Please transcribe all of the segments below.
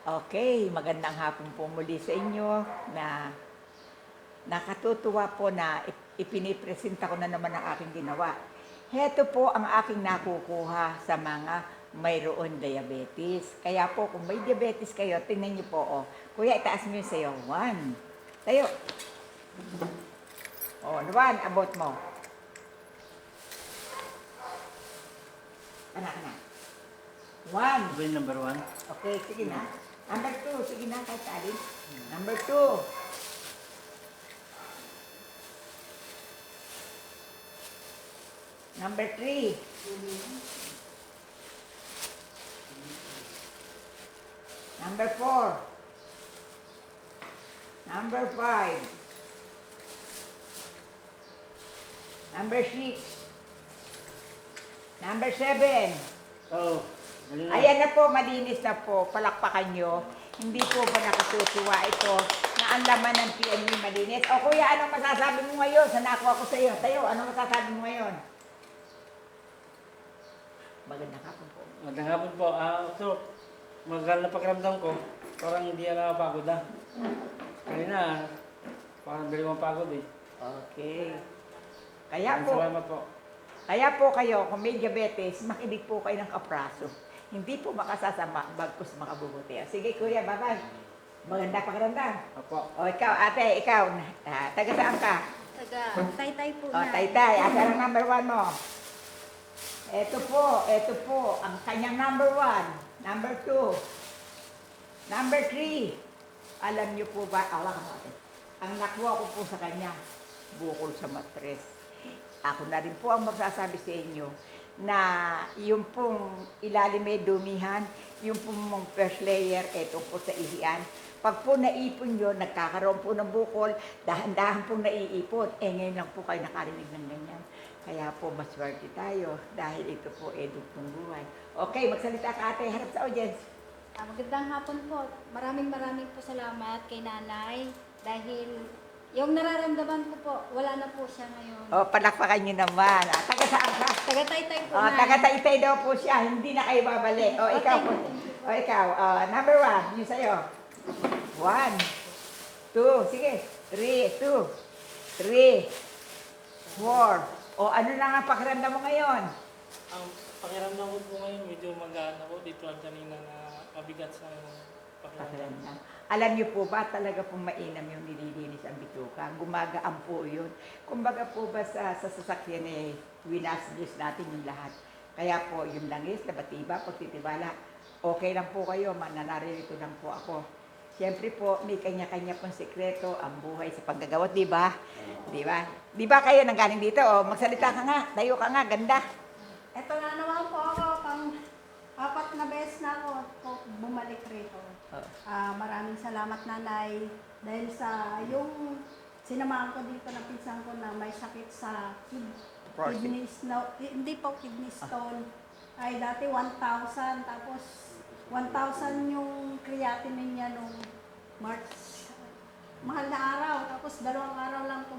Okay, magandang hapon po muli sa inyo na nakatutuwa po na ipinipresenta ko na naman ang aking ginawa. Heto po ang aking nakukuha sa mga mayroon diabetes. Kaya po kung may diabetes kayo, tingnan niyo po. Oh. Kuya, itaas mo yung sayo. 1. Tayo. Oh, 1, abot mo. Anak na. 1. Ito yung number 1. Okay, sige na. Number 2, sige na, kahit alin. Number 2. Number 3. Number 4. Number 5. Number 6. Number 7. Oh, Ayan na po, malinis na po. Palakpakan nyo. Hindi po ba nakatutuwa ito na ang laman ng PNB malinis? O kuya, anong masasabi mo ngayon sa nakuha ko sa iyo? Tayo, anong masasabi mo ngayon? Magandang hapon po. magandang hapon po. So, magagal na pakiramdam ko. Parang hindi na napagod na. Kanina, parang bili mong pagod eh. Okay. Salamat po. Kaya po kayo, kung may diabetes, makinig po kayo ng kapraso. Hindi po makasasama, bagkus makabubuti. Sige kuya, bye-bye. Maganda pakiramdam. Apo. O ikaw, ate, ikaw, taga saan ka? Taga Taytay po O, na. Taytay, asa ang number 1 mo? Ito po, ang kanyang number 1. Number 2. Number 3. Alam niyo po ba, awa ka mo ate, ang nakuha ko po sa kanya, bukol sa matres. Ako na rin po ang magsasabi sa inyo na yung pong ilalim may dumihan, yung pong first layer, eto po sa ihian. Pag po naipon yun, nagkakaroon po ng bukol, dahan-dahan po naiipon. Ngayon lang po kayo nakarinig ng ganyan. Kaya po maswerte tayo dahil ito po dugtong buhay. Okay, magsalita ka ate, harap sa audience. Magandang hapon po. Maraming po salamat kay nanay dahil yung nararamdaman ko po, wala na po siya ngayon. O, palakpakan nyo naman. Taga saan ka? Taga Taytay po O, na. taga Taytay daw po siya, hindi na kayo babalik. O, ikaw po. O, ikaw. Number 1, yun sa'yo. 1, 2, sige. 3, 2, 3, 4. O, ano na nga pakiramdam mo ngayon? Ang pakiramdam ko po ngayon, medyo magaan ako. Dito lang kanina na mabigat sa pakiramdam. Pakiramdam. Alam niyo po ba, talaga pong mainam yung nililinis ang bituka. Gumagaan po yun. Kumbaga po ba sa sasakyan winasblis natin yung lahat. Kaya po, yung langis, labatiba, pagtitibala, okay lang po kayo, mananarito lang po ako. Siyempre po, may kanya-kanya pong sekreto ang buhay sa paggagawat, di ba? Di ba? Di ba kayo nanggaling dito? O, magsalita ka nga, tayo ka nga, ganda. Ito na naman po ako, pang 4 na beses na ako bumalik rito. Maraming salamat nanay dahil sa yung sinamahan ko dito ng pinsan ko na may sakit sa kidney stone, hindi po kidney stone, ay dati 1,000 tapos 1,000 yung creatinine niya nung March, mahal na araw, tapos 2 araw lang po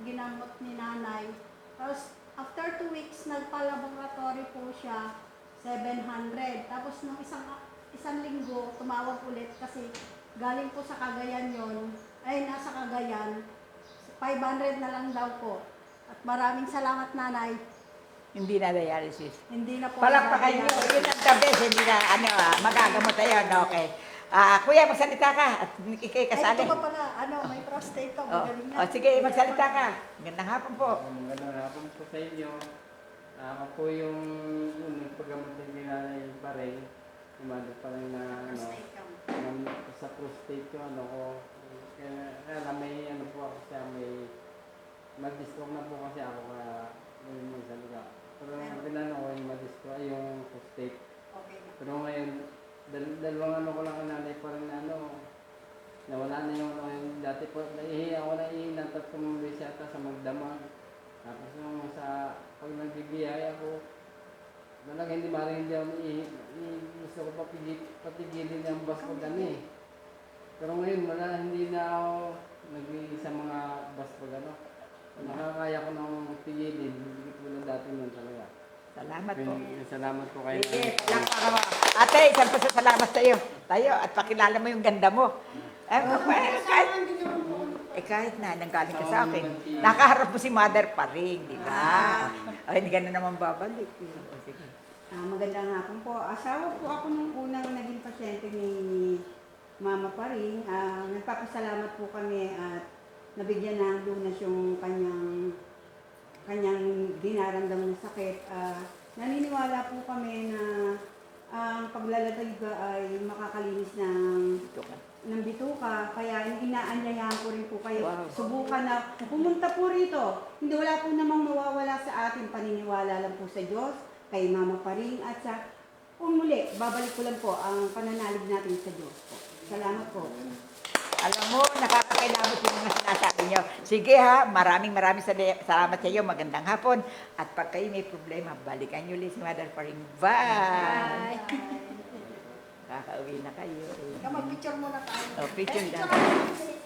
ginamot ni nanay. Tapos after 2 weeks nagpa-laboratory po siya, 700. Tapos nung isang linggo, tumawag ulit kasi galing po sa Cagayan yon, ay nasa Cagayan, 500 na lang daw po. At maraming salamat nanay. Hindi na dialysis. Hindi na po. Palakpakan nyo, yun ang the best, hindi na, magagamot na yun, okay. Kuya, magsalita ka, at ikay kasali. Ay, ito pa pala, may prostate ka, magaling na. Sige, magsalita ka. Gandang hapon po. Magandang hapon po sa inyo. Ako po yung unang paggamot din ni Nanay Bareng. Umano pa rin na sa prostate ko, kaya may po ako siya, may mag-stroke na po kasi ako kaya may magsalita. Pero pinano ko yung mag-stroke, yung prostate. Okay na. Pero ngayon, dalawang ko lang nanay pa rin nawala na yung dati po, naihi ako ng 3 beses yata sa magdamag. Tapos nung pag nagbibiyay ako, talaga hindi maring hindi ako gusto ko patigilin yung bus ko gani. Pero ngayon wala, hindi na ako nag-iisa mga bus ko gano. Nakakaya ko nang tigilin, hindi ko na dati nun talaga. Salamat po. Salamat po kayo. Sige, palakpakan mo. Ate, isang pasasalamat sa iyo. Tayo at pakilala mo yung ganda mo. Kahit na, nanggaling ka sa akin. Nakaharap mo si mother pa rin, di ba? Ay, hindi ka na naman babalik. Sige. Magandang hapon po. Asawa po ako nung unang naging pasyente ni Mama Paring. Nagpapasalamat po kami at nabigyan ng lunas yung kanyang dinaramdam na sakit. Naniniwala po kami na ang paglalataga ay makakalinis ng bituka. Kaya inaanyayahan ko rin po kayo. Wow. Subukan na pumunta po rito. Hindi wala po namang mawawala sa ating paniniwala lang po sa Diyos, kay Mama Paring, at sa muli, babalik ko lang po ang pananalig natin sa Diyos po. Salamat po. Alam mo, nakakakilabot yung mga sinasabi nyo. Sige ha, maraming salamat sa iyo. Magandang hapon. At pag kayo may problema, balikan nyo ulit si Mother Paring. Bye! Bye. Kakauwi na kayo. Ikaw, mag-picture muna tayo. Oh, picture lang. Picture.